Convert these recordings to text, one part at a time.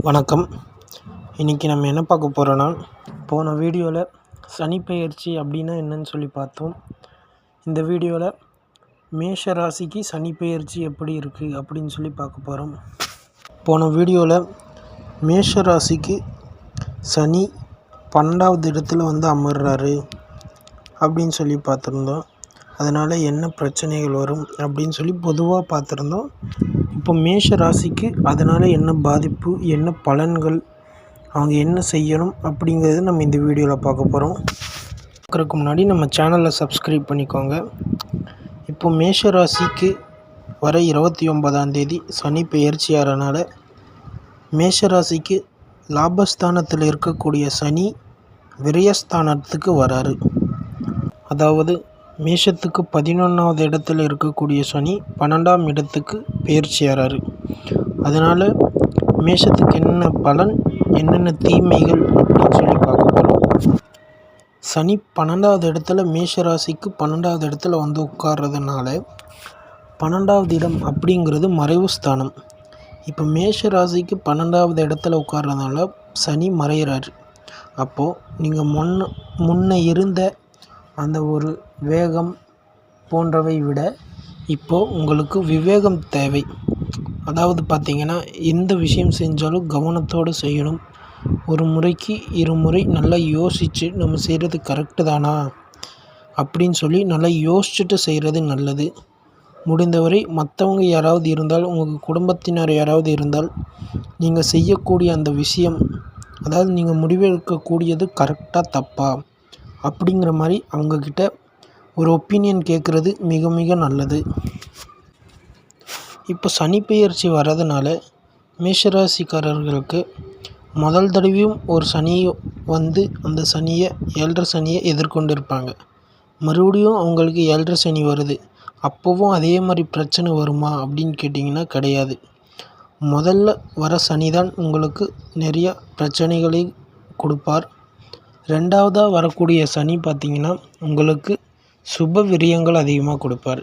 வணக்கம். இன்றைக்கி நம்ம என்ன பார்க்க போகிறோன்னா, போன வீடியோவில் சனிப்பெயர்ச்சி அப்படின்னா என்னன்னு சொல்லி பார்த்தோம். இந்த வீடியோவில் மேஷ ராசிக்கு சனிப்பெயர்ச்சி எப்படி இருக்குது அப்படின்னு சொல்லி பார்க்க போகிறோம். போன வீடியோவில் மேஷ ராசிக்கு சனி 12வது இடத்துல அமர்றாரு அப்படின்னு சொல்லி பார்த்துருந்தோம். அதனால் என்ன பிரச்சனைகள் வரும் அப்படின்னு சொல்லி பொதுவாக பார்த்துருந்தோம். இப்போ மேஷ ராசிக்கு அதனால் என்ன பாதிப்பு, என்ன பலன்கள், அவங்க என்ன செய்யணும் அப்படிங்கிறது நம்ம இந்த வீடியோவில் பார்க்க போகிறோம். பார்க்குறதுக்கு முன்னாடி நம்ம சேனலை சப்ஸ்கிரைப் பண்ணிக்கோங்க. இப்போ மேஷ ராசிக்கு வர 29ஆம் தேதி சனி பெயர்ச்சி ஆகிறனால மேஷ ராசிக்கு லாபஸ்தானத்தில் இருக்கக்கூடிய சனி விரயஸ்தானத்துக்கு வராரு. அதாவது மேஷத்துக்கு 11வது இடத்துல இருக்கக்கூடிய சனி 12ஆம் இடத்துக்கு பெயர்ச்சி ஆகிறாரு. அதனால் மேஷத்துக்கு என்ன பலன், என்னென்ன தீமைகள் அப்படின்னு சொல்லி பார்க்க போகிறோம். சனி 12வது இடத்துல மேஷ ராசிக்கு 12வது இடத்துல உட்கார்றதுனால 12வது இடம் அப்படிங்கிறது மறைவு ஸ்தானம். இப்போ மேஷ ராசிக்கு 12வது இடத்துல உட்கார்றதுனால சனி மறைகிறாரு. அப்போது நீங்கள் முன்ன இருந்த அந்த ஒரு வேகம் போன்றவை விட இப்போது உங்களுக்கு விவேகம் தேவை. அதாவது பார்த்திங்கன்னா, எந்த விஷயம் செஞ்சாலும் கவனத்தோடு செய்யணும். ஒரு முறைக்கு இருமுறை நல்லா யோசித்து நம்ம செய்கிறது கரெக்டு தானா அப்படின்னு சொல்லி நல்லா யோசிச்சுட்டு செய்கிறது நல்லது. முடிந்தவரை மற்றவங்க யாராவது இருந்தால், உங்கள் குடும்பத்தினர் யாராவது இருந்தால், நீங்கள் செய்யக்கூடிய அந்த விஷயம், அதாவது நீங்கள் முடிவெடுக்கக்கூடியது கரெக்டாக தப்பா அப்படிங்கிற மாதிரி அவங்கக்கிட்ட ஒரு ஒப்பீனியன் கேட்குறது மிக மிக நல்லது. இப்போ சனிப்பெயர்ச்சி வர்றதுனால மேஷராசிக்காரர்களுக்கு முதல் தடவையும் ஒரு சனி அந்த சனியை 7.5 சனியை எதிர்கொண்டு இருப்பாங்க. மறுபடியும் அவங்களுக்கு 7.5 சனி வருது. அப்போவும் அதே மாதிரி பிரச்சனை வருமா அப்படின்னு கேட்டிங்கன்னா கிடையாது. முதல்ல வர சனி தான் உங்களுக்கு நிறைய பிரச்சனைகளை கொடுப்பார். 2வதாக வரக்கூடிய சனி பார்த்திங்கன்னா, உங்களுக்கு சுப விரயங்கள் அதிகமாக கொடுப்பார்.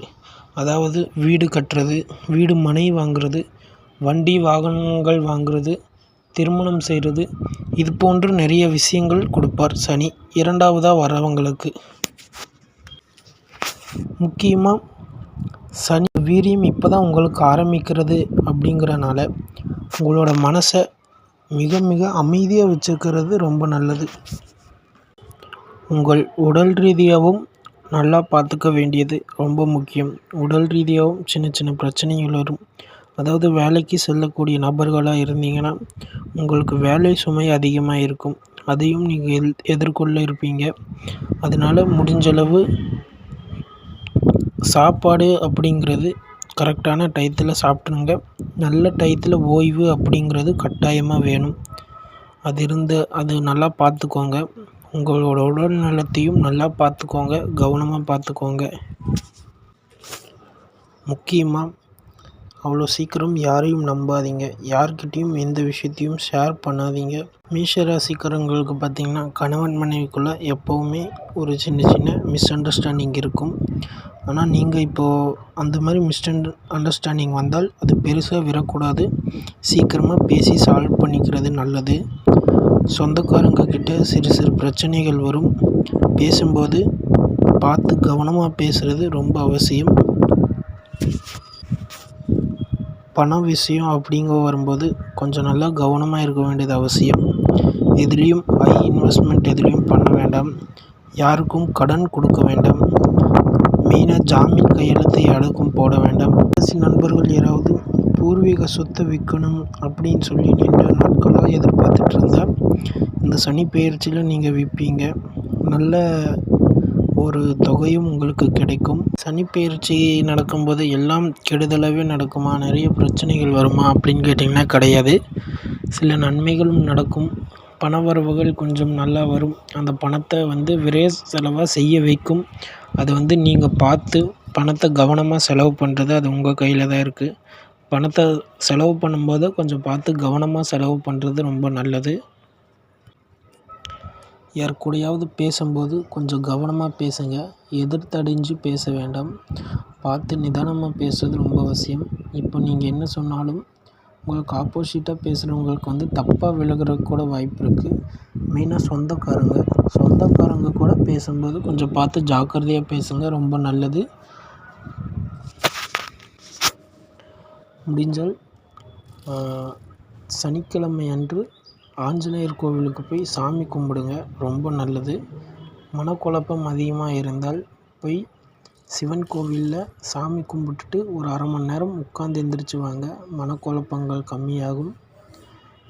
அதாவது வீடு கட்டுறது, வீடு மனை வாங்குறது, வண்டி வாகனங்கள் வாங்குறது, திருமணம் செய்கிறது, இது போன்ற நிறைய விஷயங்கள் கொடுப்பார் சனி 2வதாக வரவங்களுக்கு. முக்கியமாக சனி வீரியம் இப்போ தான் உங்களுக்கு ஆரம்பிக்கிறது அப்படிங்கிறனால உங்களோட மனசை மிக மிக அமைதியாக வச்சுக்கிறது ரொம்ப நல்லது. உங்கள் உடல் ரீதியாகவும் நல்லா பார்த்துக்க வேண்டியது ரொம்ப முக்கியம். உடல் ரீதியாகவும் சின்ன சின்ன பிரச்சனைகள் வரும். அதாவது வேலைக்கு செல்லக்கூடிய நபர்களாக இருந்தீங்கன்னா உங்களுக்கு வேலை சுமை அதிகமாக இருக்கும். அதையும் நீங்கள் எதிர்கொள்ள இருப்பீங்க. அதனால் முடிஞ்சளவு சாப்பாடு அப்படிங்கிறது கரெக்டான டயத்தில் சாப்பிட்ருங்க. நல்ல டயத்தில் ஓய்வு அப்படிங்கிறது கட்டாயமாக வேணும். அது நல்லா பார்த்துக்கோங்க. உங்களோட உடல் நலத்தையும் நல்லா பார்த்துக்கோங்க, கவனமாக பார்த்துக்கோங்க. முக்கியமாக அவ்வளோ சீக்கிரம் யாரையும் நம்பாதீங்க. யார்கிட்டையும் எந்த விஷயத்தையும் ஷேர் பண்ணாதீங்க. மேஷராசிக்காரங்களுக்கு பார்த்திங்கன்னா, கணவன் மனைவிக்குள்ளே எப்போவுமே ஒரு சின்ன சின்ன மிஸ் அண்டர்ஸ்டாண்டிங் இருக்கும். ஆனால் நீங்கள் இப்போது அந்த மாதிரி அண்டர்ஸ்டாண்டிங் வந்தால் அது பெருசாக விடக்கூடாது. சீக்கிரமாக பேசி சால்வ் பண்ணிக்கிறது நல்லது. சொந்தக்காரங்க கிட்ட சிறு சிறு பிரச்சனைகள் வரும். பேசும்போது பார்த்து கவனமாக பேசுகிறது ரொம்ப அவசியம். பண விஷயம் அப்படிங்க வரும்போது கொஞ்சம் நல்லா கவனமாக இருக்க வேண்டியது அவசியம். எதுலேயும் ஹை இன்வெஸ்ட்மெண்ட் எதுலேயும் பண்ண வேண்டாம். யாருக்கும் கடன் கொடுக்க வேண்டாம். மெயினாக ஜாமீன் கையெழுத்து யாருக்கும் போட வேண்டாம். நண்பர்கள் யாராவது பூர்வீக சொத்தை விற்கணும் அப்படின்னு சொல்லி நீண்ட நாட்களாக எதிர்பார்த்துட்டு இருந்தால் இந்த சனி பெயர்ச்சியில் நீங்கள் விற்பீங்க. நல்ல ஒரு தொகையும் உங்களுக்கு கிடைக்கும். சனி பெயர்ச்சி நடக்கும்போது எல்லாம் கெடுதலாகவே நடக்குமா, நிறைய பிரச்சனைகள் வருமா அப்படின்னு கேட்டிங்கன்னா கிடையாது. சில நன்மைகளும் நடக்கும். பண வரவுகள் கொஞ்சம் நல்லா வரும். அந்த பணத்தை விரைய செலவாக செய்ய வைக்கும். அது நீங்கள் பார்த்து பணத்தை கவனமாக செலவு பண்ணுறது அது உங்கள் கையில் தான் இருக்குது. பணத்தை செலவு பண்ணும்போது கொஞ்சம் பார்த்து கவனமாக செலவு பண்ணுறது ரொம்ப நல்லது. யார் கூடயாவது பேசும்போது கொஞ்சம் கவனமாக பேசுங்க. எதிர்த்தடிஞ்சு பேச வேண்டாம். பார்த்து நிதானமாக பேசுறது ரொம்ப அவசியம். இப்போ நீங்கள் என்ன சொன்னாலும் உங்களுக்கு ஆப்போசிட்டாக பேசுகிறவங்களுக்கு வந்து தப்பாக விழுகிறதுக்கு கூட வாய்ப்பு இருக்குது. மெயினாக சொந்தக்காரங்க கூட பேசும்போது கொஞ்சம் பார்த்து ஜாக்கிரதையாக பேசுங்க, ரொம்ப நல்லது. முடிஞ்சால் சனிக்கிழமை அன்று ஆஞ்சநேயர் கோவிலுக்கு போய் சாமி கும்பிடுங்க, ரொம்ப நல்லது. மனக்குழப்பம் அதிகமாக இருந்தால் போய் சிவன் கோவிலில் சாமி கும்பிட்டுட்டு ஒரு அரை மணி நேரம் உட்காந்து எந்திரிச்சு வாங்க, மனக்குழப்பங்கள் கம்மியாகும்.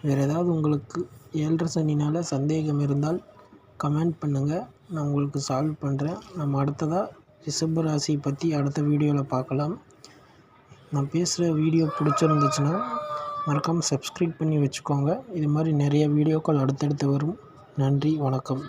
வேறு ஏதாவது உங்களுக்கு 7.5 சனினால் சந்தேகம் இருந்தால் கமெண்ட் பண்ணுங்கள், நான் உங்களுக்கு சால்வ் பண்ணுறேன். நம்ம அடுத்ததாக ரிஷப ராசியை பற்றி அடுத்த வீடியோவில் பார்க்கலாம். நான் பேசுகிற வீடியோ பிடிச்சிருந்துச்சுன்னா மறக்காமல் சப்ஸ்கிரைப் பண்ணி வச்சுக்கோங்க. இது மாதிரி நிறைய வீடியோக்கள் அடுத்தடுத்து வரும். நன்றி, வணக்கம்.